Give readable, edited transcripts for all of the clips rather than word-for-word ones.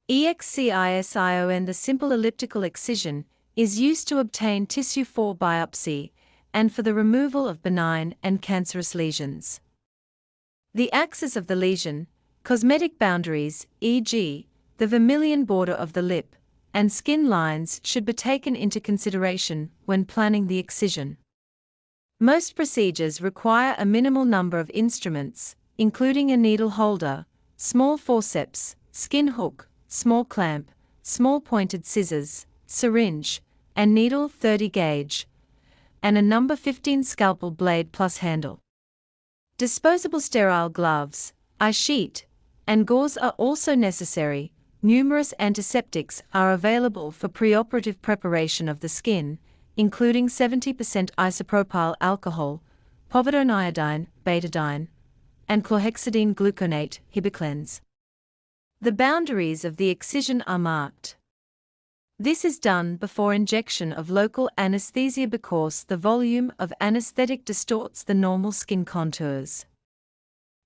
Excision, the simple elliptical excision, is used to obtain tissue for biopsy and for the removal of benign and cancerous lesions. The axis of the lesion, cosmetic boundaries, e.g., the vermilion border of the lip, and skin lines should be taken into consideration when planning the excision. Most procedures require a minimal number of instruments, including a needle holder, small forceps, skin hook, small clamp, small pointed scissors, syringe, and needle 30 gauge, and a number 15 scalpel blade plus handle. Disposable sterile gloves, eye sheet, and gauze are also necessary. Numerous antiseptics are available for preoperative preparation of the skin, including 70% isopropyl alcohol, povidone iodine, betadine, and chlorhexidine gluconate, Hibiclens. The boundaries of the excision are marked. This is done before injection of local anesthesia because the volume of anesthetic distorts the normal skin contours.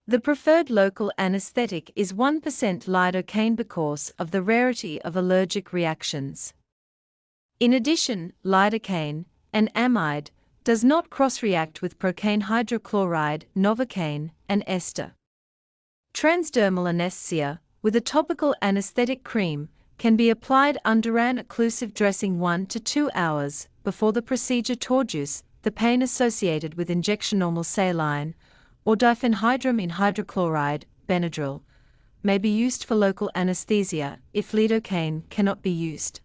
The preferred local anesthetic is 1% lidocaine because of the rarity of allergic reactions. In addition, lidocaine, an amide, does not cross-react with procaine hydrochloride, novocaine, and ester. Transdermal anesthesia, with a topical anesthetic cream, can be applied under an occlusive dressing 1 to 2 hours before the procedure to reduce the pain associated with injection. Normal saline or diphenhydramine hydrochloride, Benadryl, may be used for local anesthesia if lidocaine cannot be used.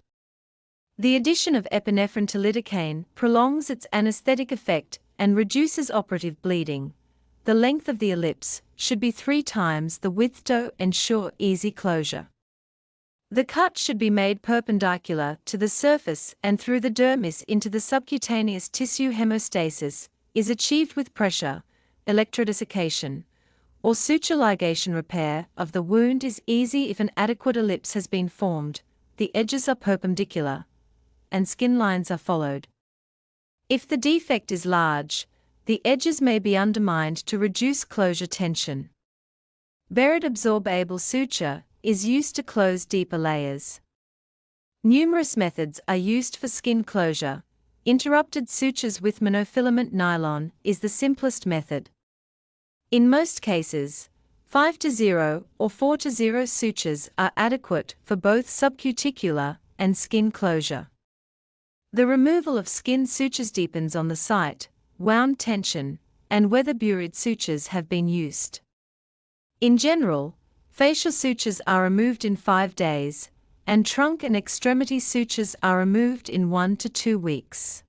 The addition of epinephrine to lidocaine prolongs its anesthetic effect and reduces operative bleeding. The length of the ellipse should be 3 times the width to ensure easy closure. The cut should be made perpendicular to the surface and through the dermis into the subcutaneous tissue. Hemostasis is achieved with pressure, electrodesiccation, or suture ligation. Repair of the wound is easy if an adequate ellipse has been formed, the edges are perpendicular, and skin lines are followed. If the defect is large, the edges may be undermined to reduce closure tension. Buried absorbable suture is used to close deeper layers. Numerous methods are used for skin closure. Interrupted sutures with monofilament nylon is the simplest method. In most cases, 5-0 or 4-0 sutures are adequate for both subcuticular and skin closure. The removal of skin sutures depends on the site, wound tension, and whether buried sutures have been used. In general, facial sutures are removed in 5 days, and trunk and extremity sutures are removed in 1 to 2 weeks.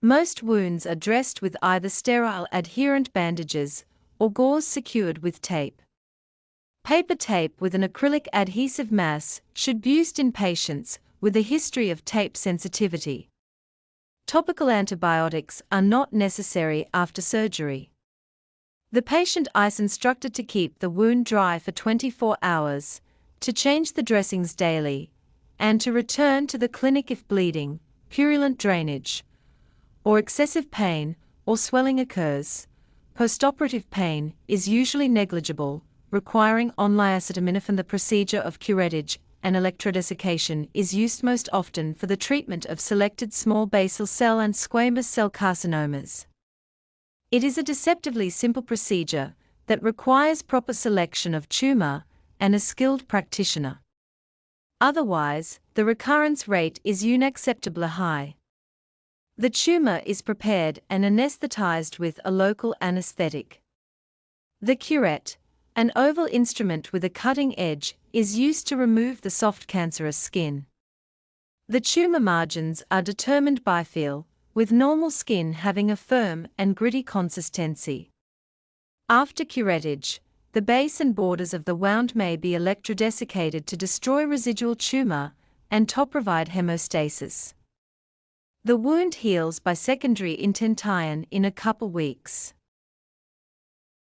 Most wounds are dressed with either sterile adherent bandages or gauze secured with tape. Paper tape with an acrylic adhesive mass should be used in patients with a history of tape sensitivity. Topical antibiotics are not necessary after surgery. The patient is instructed to keep the wound dry for 24 hours, to change the dressings daily, and to return to the clinic if bleeding, purulent drainage, or excessive pain or swelling occurs. Postoperative pain is usually negligible, requiring only acetaminophen. The procedure of curettage and electrodesiccation is used most often for the treatment of selected small basal cell and squamous cell carcinomas. It is a deceptively simple procedure that requires proper selection of tumor and a skilled practitioner. Otherwise, the recurrence rate is unacceptably high. The tumor is prepared and anesthetized with a local anesthetic. The curette, an oval instrument with a cutting edge, is used to remove the soft cancerous skin. The tumor margins are determined by feel, with normal skin having a firm and gritty consistency. After curettage, the base and borders of the wound may be electrodesiccated to destroy residual tumor and to provide hemostasis. The wound heals by secondary intention in a couple weeks.